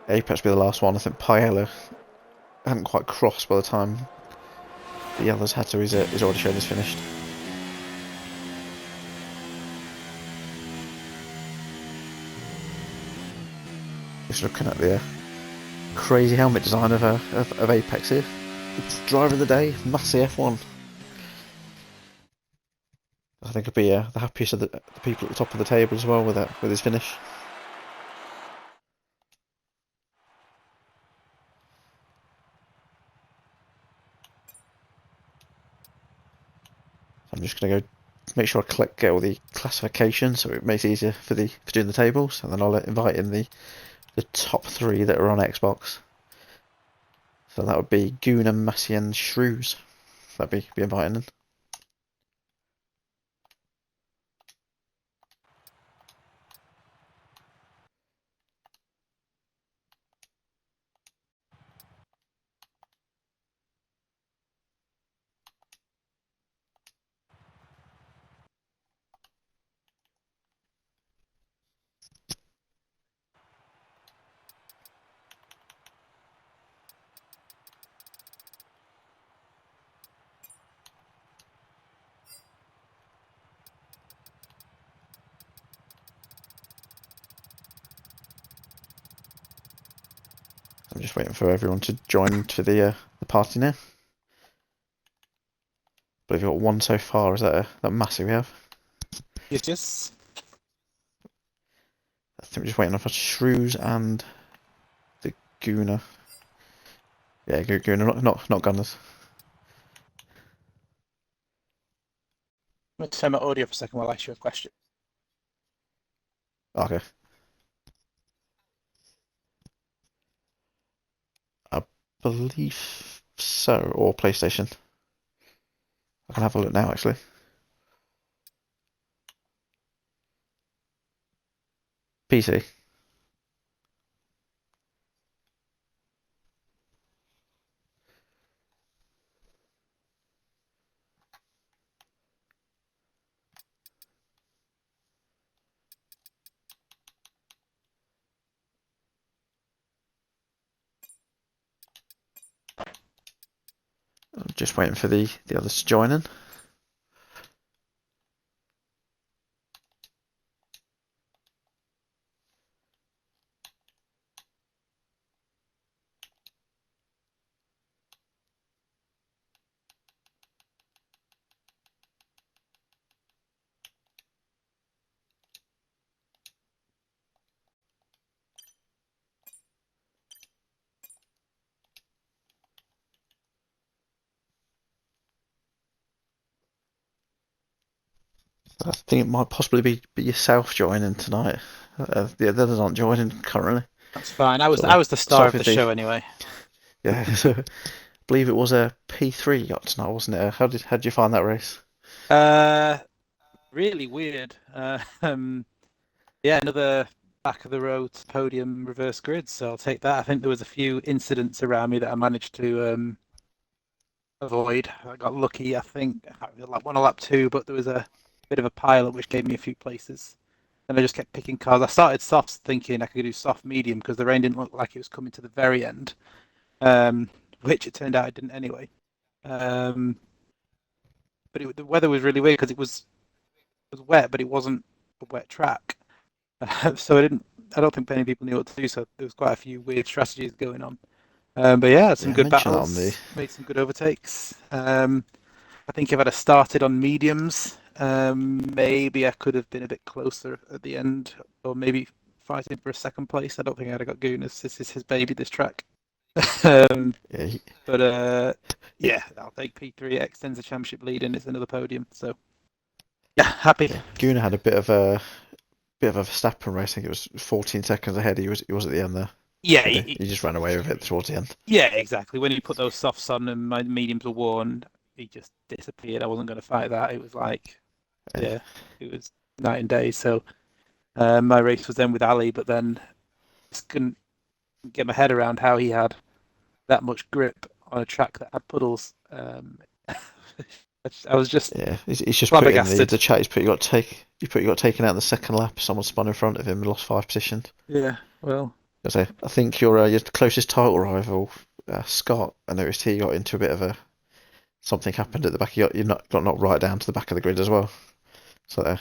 Apex will be the last one. I think Paella hadn't quite crossed by the time the others had to. He's already shown he's finished. Just looking at the crazy helmet design of Apex here. It's driver of the day, Massey F1. I think he'll be the happiest of the people at the top of the table as well with his finish. I'm just going to go make sure I get all the classifications so it makes it easier for doing the tables, and then I'll invite in the top 3 that are on Xbox. So that would be Guna, Massey and Shrews. That'd be inviting in. I'm just waiting for everyone to join for the party now. But we've got 1 so far. Is that Massey we have? Yes. I think we're just waiting for Shrews and the Guna. Yeah, Guna, not Gunners. I'm going to turn my audio for a second while I ask you a question. Okay. I believe so, or PlayStation. I can have a look now, actually. PC. I'm just waiting for the others to join in. I think it might possibly be yourself joining tonight. The others aren't joining currently. That's fine. I was the star of the show anyway. Yeah, so I believe it was a P3 you got tonight, wasn't it? How did you find that race? Really weird. Yeah, another back of the road podium reverse grid. So I'll take that. I think there was a few incidents around me that I managed to avoid. I got lucky. I think I can't remember, one on lap 2, but there was a bit of a pile-up which gave me a few places. And I just kept picking cars. I started softs thinking I could do soft medium because the rain didn't look like it was coming to the very end, which it turned out it didn't anyway. But the weather was really weird because it was wet, but it wasn't a wet track. So I don't think many people knew what to do. So there was quite a few weird strategies going on. But yeah, some good battles. Made some good overtakes. I think if I'd have started on mediums, maybe I could have been a bit closer at the end, or maybe fighting for a second place. I don't think I'd have got Gunas. This is his baby, this track. But yeah, I'll take P3. It extends the championship lead, and it's another podium. So yeah, happy. Yeah, Guna had a bit of a Verstappen race. I think it was 14 seconds ahead. He was at the end there. Yeah, he just ran away with it towards the end. Yeah, exactly. When he put those softs on and my mediums were worn, he just disappeared. I wasn't going to fight that. It was like, yeah, it was night and day. So my race was then with Ali, but then just couldn't get my head around how he had that much grip on a track that had puddles. I was just he's just put in the chat. He's put you got taken out in the second lap. Someone spun in front of him and lost 5 positions. Yeah, well, I think your closest title rival, Scott. I noticed he got into a bit of something happened at the back. You got knocked right down to the back of the grid as well. So I'm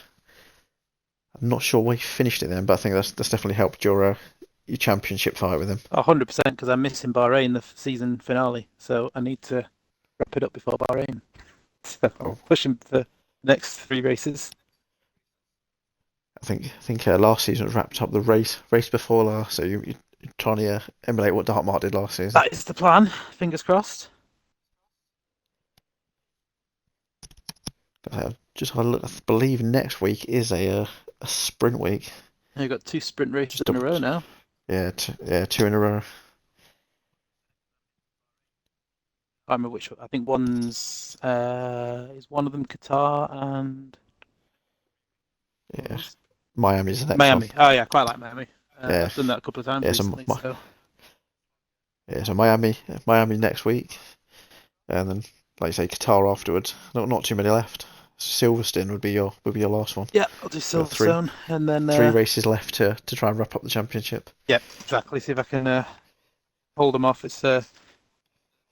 not sure where he finished it then, but I think that's definitely helped your championship fight with him. 100%, because I'm missing Bahrain, the season finale, so I need to wrap it up before Bahrain. So I'm pushing for the next 3 races. I think last season was wrapped up the race before last, so you're trying to emulate what Dartmouth did last season. That is the plan. Fingers crossed. Just had a look. I believe next week is a sprint week. You've got 2 sprint races Just in a double. row now. Yeah, two in a row. I remember which. I think one's is one of them Qatar and Yeah, Miami's the next Miami. one. Oh yeah, I quite like Miami. Yeah, I've done that a couple of times yeah. recently. So Miami next week, and then like you say, Qatar afterwards. Not too many left. Silverstone would be your last one. Yeah, I'll do So three Silverstone and then races left to try and wrap up the championship. yeah, exactly. See if I can hold them off. It's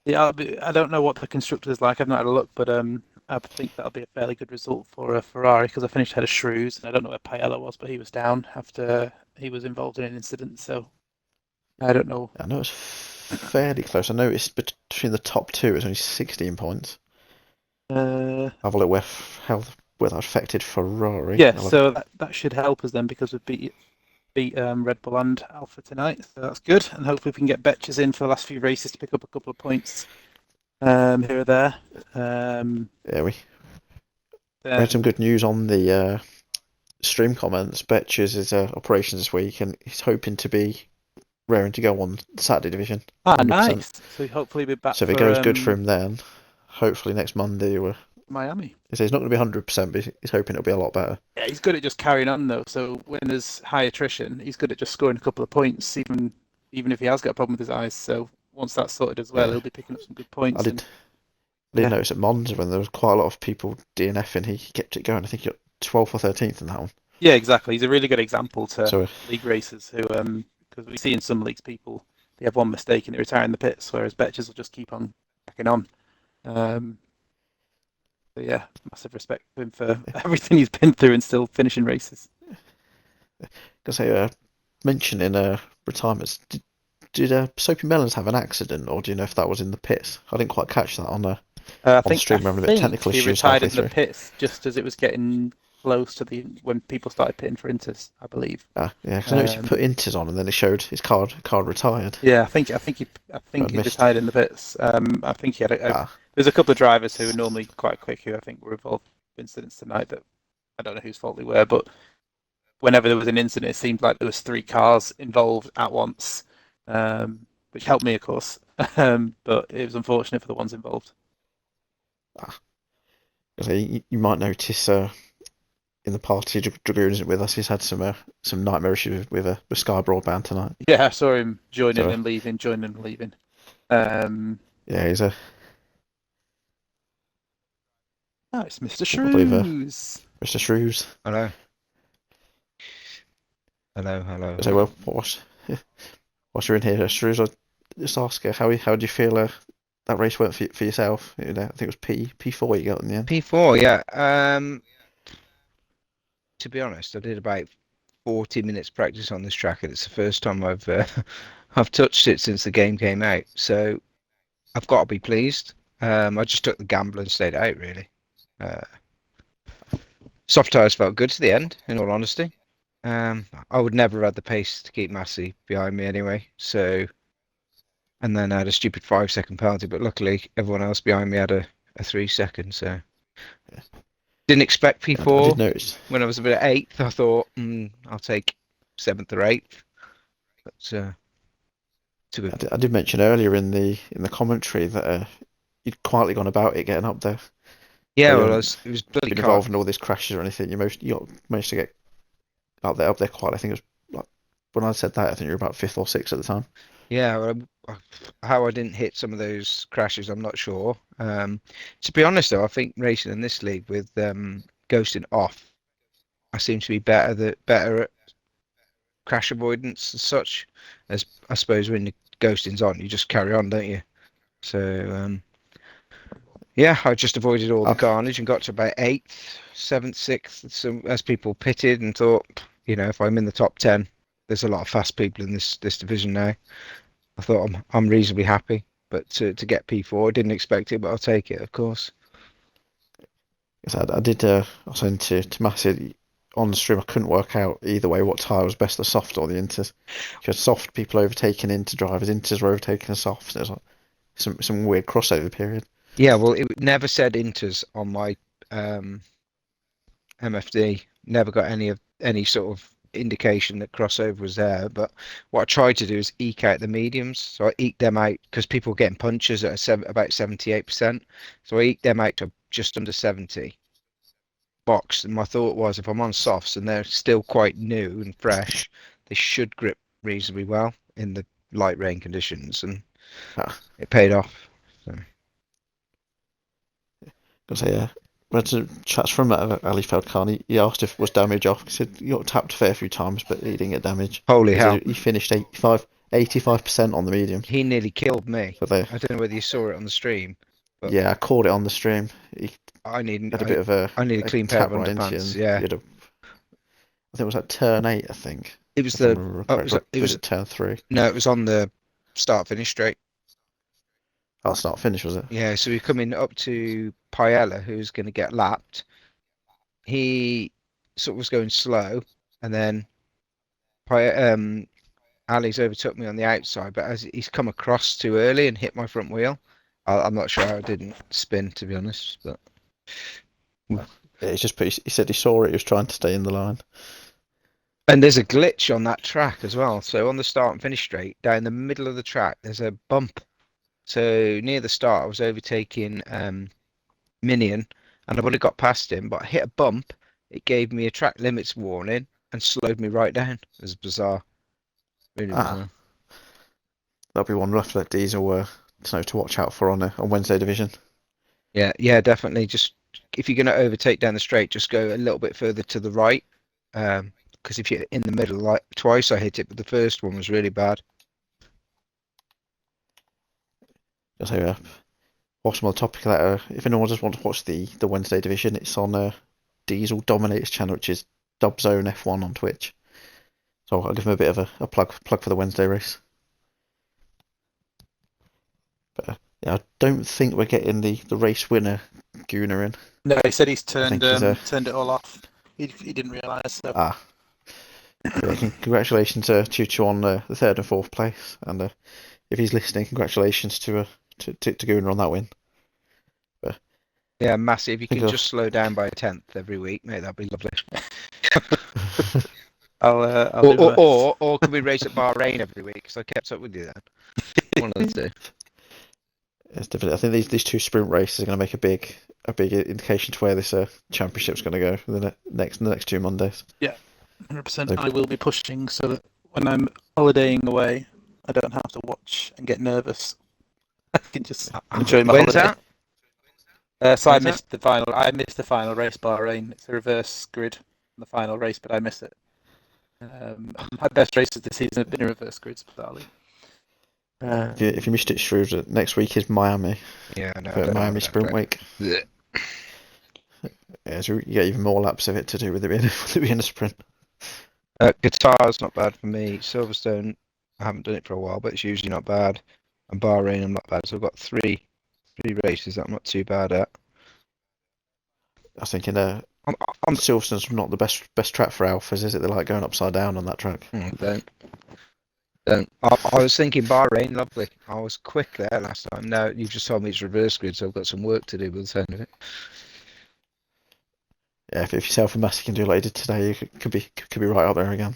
yeah, I don't know what the constructor is like. I've not had a look, but I think that'll be a fairly good result for Ferrari because I finished ahead of Shrews, and I don't know where Paella was, but he was down after he was involved in an incident. So I don't know. I know it's fairly close. I noticed between the top two, it's only 16 points. Have a look where that affected Ferrari. Yeah, so that should help us then because we beat Red Bull and Alpha tonight, so that's good. And hopefully we can get Betches in for the last few races to pick up a couple of points here or there. Yeah, we had some good news on the stream comments. Betches is operations this week, and he's hoping to be raring to go on the Saturday division. 100%. Nice. So hopefully we'll be back. So if it goes good for him, then hopefully next Monday we're Miami. He's not going to be 100%, but he's hoping it'll be a lot better. Yeah, he's good at just carrying on though. So when there's high attrition, he's good at just scoring a couple of points, even if he has got a problem with his eyes. So once that's sorted as well, he'll be picking up some good points. I did notice at Monza when there was quite a lot of people DNFing, he kept it going. I think he got 12th or 13th in that one. Yeah, exactly. He's a really good example to league racers who, because we see in some leagues people they have one mistake and they retire in the pits, whereas Betches will just keep on cracking on. So yeah, massive respect to him for everything he's been through and still finishing races. Because mentioning retirements, did Soapy Melons have an accident, or do you know if that was in the pits? I didn't quite catch that on the stream. Remember the technical issues. He retired in the pits just as it was getting close to when people started pitting for Inters, I believe. Yeah, because I noticed he put Inters on, and then it showed his card retired. Yeah, I think he retired in the pits. I think he had there's a couple of drivers who are normally quite quick who I think were involved in incidents tonight that I don't know whose fault they were, but whenever there was an incident, it seemed like there was 3 cars involved at once, which helped me, of course, but it was unfortunate for the ones involved. You might notice in the party Dragoons with us, he's had some nightmare issues with Sky Broadband tonight. Yeah, I saw him joining and leaving. Yeah, he's a. Oh, it's Mr. Shrews. Mr. Shrews. Hello. So, well, whilst you're in here, Shrews, I'll just ask how do you feel that race went for yourself? I think it was P4 you got in the end. P4, yeah. To be honest, I did about 40 minutes practice on this track, and it's the first time I've touched it since the game came out. So I've got to be pleased. I just took the gamble and stayed out, really. Soft tyres felt good to the end, in all honesty. I would never have had the pace to keep Massey behind me anyway. So, and then I had a stupid 5-second penalty, but luckily everyone else behind me had a 3-second. So, didn't expect P4. I did notice. When I was about 8th, I thought I'll take 7th or 8th. But I did mention earlier in the commentary that you'd quietly gone about it getting up there. Yeah, well, it was bloody been involved in all these crashes or anything. You managed to get up there quietly. I think it was like when I said that, I think you were about 5th or 6th at the time. Yeah, well, how I didn't hit some of those crashes, I'm not sure. To be honest, though, I think racing in this league with ghosting off, I seem to be better at crash avoidance and such. As I suppose when the ghosting's on, you just carry on, don't you? So yeah, I just avoided all the carnage and got to about 8th, 7th, 6th. So as people pitted and thought, if I'm in the top 10, there's a lot of fast people in this division now. I thought I'm reasonably happy, but to get P4, I didn't expect it, but I'll take it, of course. Yes, I did. I was saying to Massey on the stream, I couldn't work out either way what tyre was best, the soft or the Inters. You had soft people overtaking Inter drivers, Inters were overtaking the softs. It was like some weird crossover period. Yeah, well, it never said Inters on my MFD. Never got any sort of indication that crossover was there. But what I tried to do is eke out the mediums. So I eked them out because people were getting punches at about 78%. So I eked them out to just under 70 box. And my thought was, if I'm on softs and they're still quite new and fresh, they should grip reasonably well in the light rain conditions, and it paid off. So. I say, read some chats from Ali Feldkhan. He asked if it was damage off. He said he got tapped a fair few times, but he didn't get damage. Holy hell! He finished 85% on the mediums. He nearly killed me. But I don't know whether you saw it on the stream. But yeah, I caught it on the stream. I need had a bit of a clean pair of right into you, underpants. Yeah, I think it was at turn 8. I think it was it was at turn 3. No, it was on the start finish straight. Oh, start finish was it? Yeah, so we're coming up to Paella, who's going to get lapped. He sort of was going slow, and then Ali's overtook me on the outside, but as he's come across too early and hit my front wheel, I'm not sure how it didn't spin, to be honest. But yeah, he said he saw it. He was trying to stay in the line. And there's a glitch on that track as well. So on the start and finish straight, down the middle of the track, there's a bump. So near the start, I was overtaking Minion, and I would have got past him, but I hit a bump. It gave me a track limits warning and slowed me right down. It was bizarre. Really bizarre. That'll be one rough that Diesel to watch out for on Wednesday division. Yeah, definitely. Just if you're going to overtake down the straight, just go a little bit further to the right. Because if you're in the middle, like twice I hit it, but the first one was really bad. So, whilst I'm on the topic of that, if anyone just wants to watch the Wednesday division, it's on Diesel Dominator's channel, which is Dubzone F1 on Twitch. So I'll give him a bit of a plug for the Wednesday race. But yeah, I don't think we're getting the race winner Guna in. No, he said he's turned it all off. He didn't realise. So. Yeah, congratulations to you on the 3rd and 4th place, and if he's listening, congratulations to Guna on that win. But, yeah, massive. If you can just slow down by a 10th every week, mate, that'd be lovely. Or can we race at Bahrain every week? Because I kept up with you then. One of the two. It's different. I think these two sprint races are going to make a big indication to where this championship's going to go in the next 2 Mondays. Yeah, 100%. I will be pushing so that when I'm holidaying away, I don't have to watch and get nervous. I can just enjoy my holiday. That? So I missed the final. I missed the final race, Bahrain. It's a reverse grid, the final race, but I miss it. My best races this season have been in reverse grids, bizarrely. If you missed it, Shrews, next week is Miami. Yeah, no, Miami Sprint Week. Yeah, so you get even more laps of it to do with it being a sprint. Qatar's not bad for me. Silverstone, I haven't done it for a while, but it's usually not bad. And Bahrain, I'm not bad. So I've got three races that I'm not too bad at. I was thinking, Silverstone's not the best track for Alphas, is it? They like going upside down on that track. Don't. I was thinking Bahrain, lovely. I was quick there last time. Now you've just told me it's reverse grid, so I've got some work to do by the sound of it. Yeah, if yourself and Massey can do like you did today, you could be right up there again.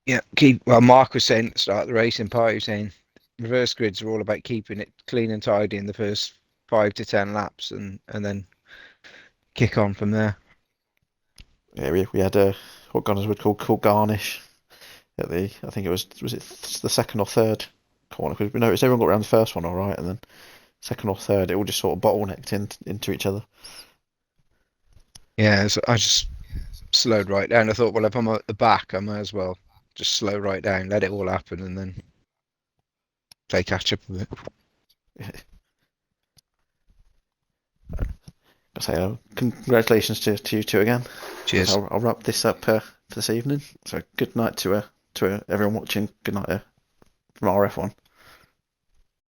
Yeah, well, Mark was saying at the start of the racing part, he was saying reverse grids are all about keeping it clean and tidy in the first 5 to 10 laps, and then kick on from there. Yeah, we had what Gunners would call garnish. At I think it was it the second or third corner? Because we noticed everyone got around the first one all right, and then second or third, it all just sort of bottlenecked into each other. Yeah, so I just slowed right down. I thought, well, if I'm at the back, I might as well just slow right down, let it all happen, and then play catch up with it. I say congratulations to you two again. Cheers. I'll wrap this up for this evening. So good night to everyone watching. Good night from RRF1.